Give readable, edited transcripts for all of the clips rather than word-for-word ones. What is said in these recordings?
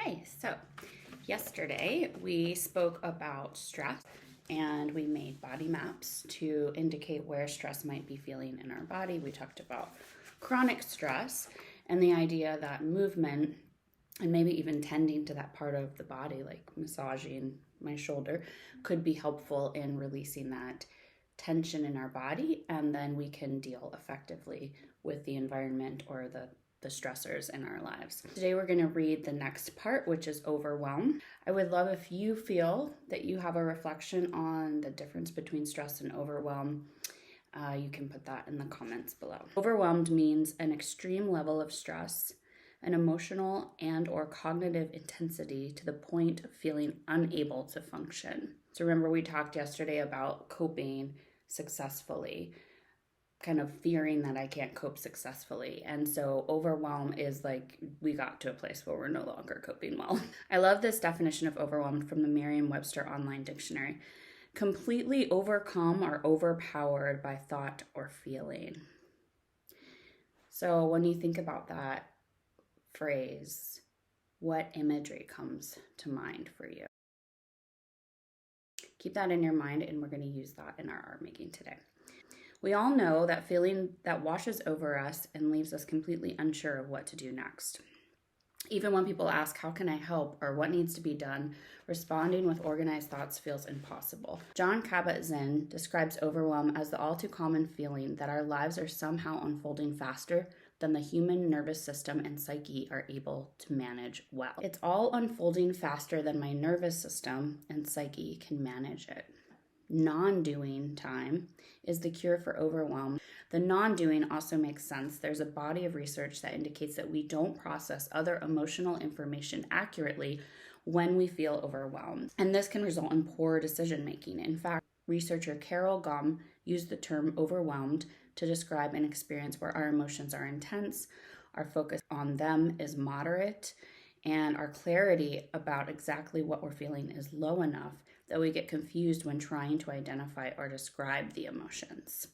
Hi, so yesterday we spoke about stress and we made body maps to indicate where stress might be feeling in our body. We talked about chronic stress and the idea that movement and maybe even tending to that part of the body, like massaging my shoulder, could be helpful in releasing that tension in our body, and then we can deal effectively with the environment or the stressors in our lives. Today we're going to read the next part, which is Overwhelm. I would love if you feel that you have a reflection on the difference between stress and overwhelm. You can put that in the comments below. Overwhelmed means an extreme level of stress, an emotional and or cognitive intensity to the point of feeling unable to function. So remember, we talked yesterday about coping successfully, kind of fearing that I can't cope successfully. And so overwhelm is like we got to a place where we're no longer coping well. I love this definition of overwhelmed from the Merriam-Webster Online Dictionary. Completely overcome or overpowered by thought or feeling. So when you think about that phrase, what imagery comes to mind for you? Keep that in your mind, and we're going to use that in our art making today. We all know that feeling that washes over us and leaves us completely unsure of what to do next. Even when people ask, how can I help, or what needs to be done, responding with organized thoughts feels impossible. Jon Kabat-Zinn describes overwhelm as the all too common feeling that our lives are somehow unfolding faster than the human nervous system and psyche are able to manage well. It's all unfolding faster than my nervous system and psyche can manage it. Non-doing time is the cure for overwhelm. The non-doing also makes sense. There's a body of research that indicates that we don't process other emotional information accurately when we feel overwhelmed. And this can result in poor decision making. In fact, researcher Carol Gum used the term overwhelmed to describe an experience where our emotions are intense, our focus on them is moderate, and our clarity about exactly what we're feeling is low enough that we get confused when trying to identify or describe the emotions.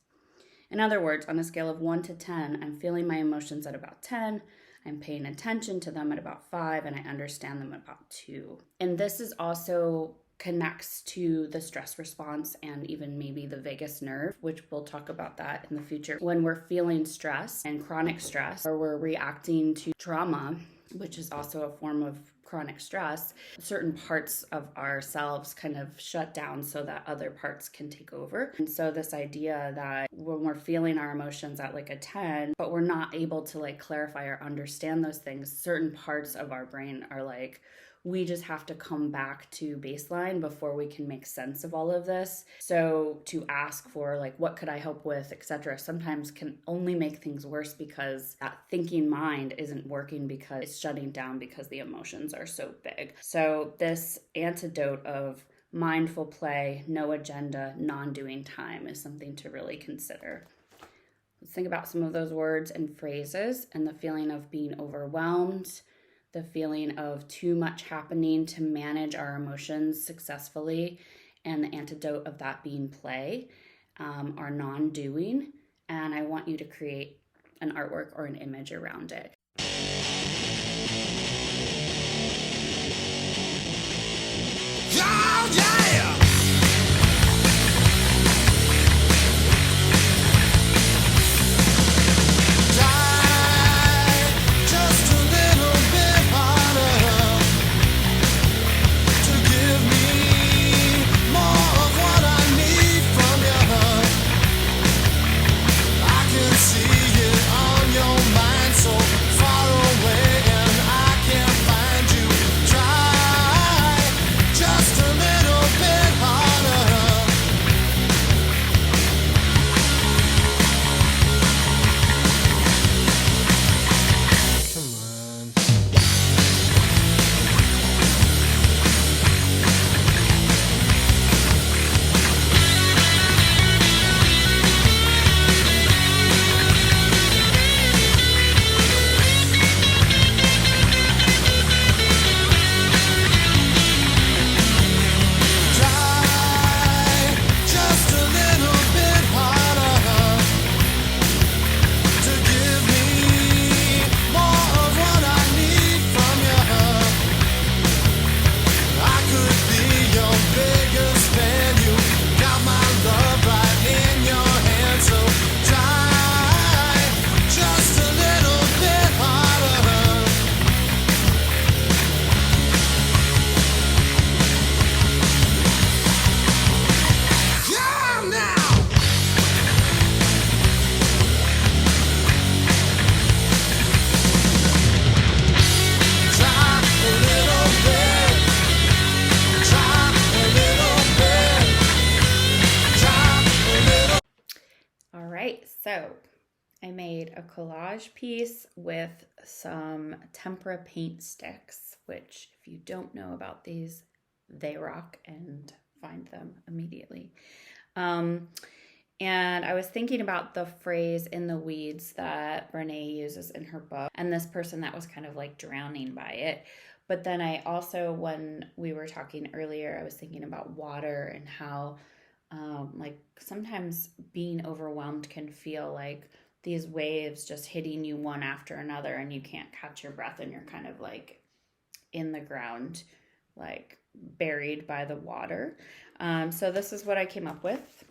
In other words, on a scale of 1 to 10, I'm feeling my emotions at about 10, I'm paying attention to them at about 5, and I understand them at about 2. And this is also connects to the stress response and even maybe the vagus nerve, which we'll talk about that in the future. When we're feeling stress and chronic stress, or we're reacting to trauma, which is also a form of chronic stress, certain parts of ourselves kind of shut down so that other parts can take over. And so this idea that when we're feeling our emotions at like a 10, but we're not able to like clarify or understand those things, certain parts of our brain are like, we just have to come back to baseline before we can make sense of all of this. So to ask for like, what could I help with, etc., sometimes can only make things worse because that thinking mind isn't working because it's shutting down because the emotions are so big. So this antidote of mindful play, no agenda, non-doing time is something to really consider. Let's think about some of those words and phrases and the feeling of being overwhelmed, the feeling of too much happening to manage our emotions successfully, and the antidote of that being play, our non-doing. And I want you to create an artwork or an image around it. Oh, yeah! Just a little So I made a collage piece with some tempera paint sticks, which if you don't know about these, they rock, and find them immediately. And I was thinking about the phrase "in the weeds" that Brene uses in her book, and this person that was kind of like drowning by it. But then I also, when we were talking earlier, I was thinking about water and how like sometimes being overwhelmed can feel like these waves just hitting you one after another, and you can't catch your breath, and you're kind of like in the ground, like buried by the water. So this is what I came up with.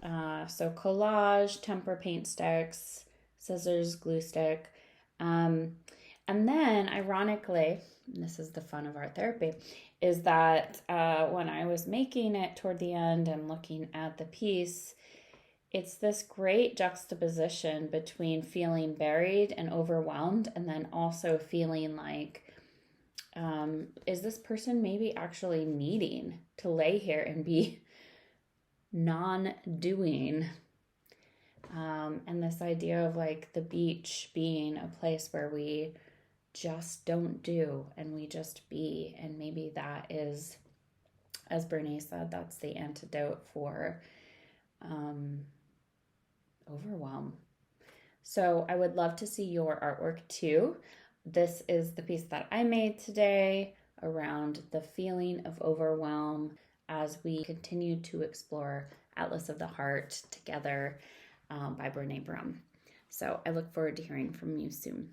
So collage, tempera paint sticks, scissors, glue stick. And then ironically, and this is the fun of art therapy, is that when I was making it toward the end and looking at the piece, it's this great juxtaposition between feeling buried and overwhelmed, and then also feeling like, is this person maybe actually needing to lay here and be non-doing? And this idea of like the beach being a place where we just don't do and we just be, and maybe that is, as Brene said, that's the antidote for overwhelm. So I would love to see your artwork too. This is the piece that I made today around the feeling of overwhelm as we continue to explore Atlas of the Heart together by Brene Brown. So I look forward to hearing from you soon.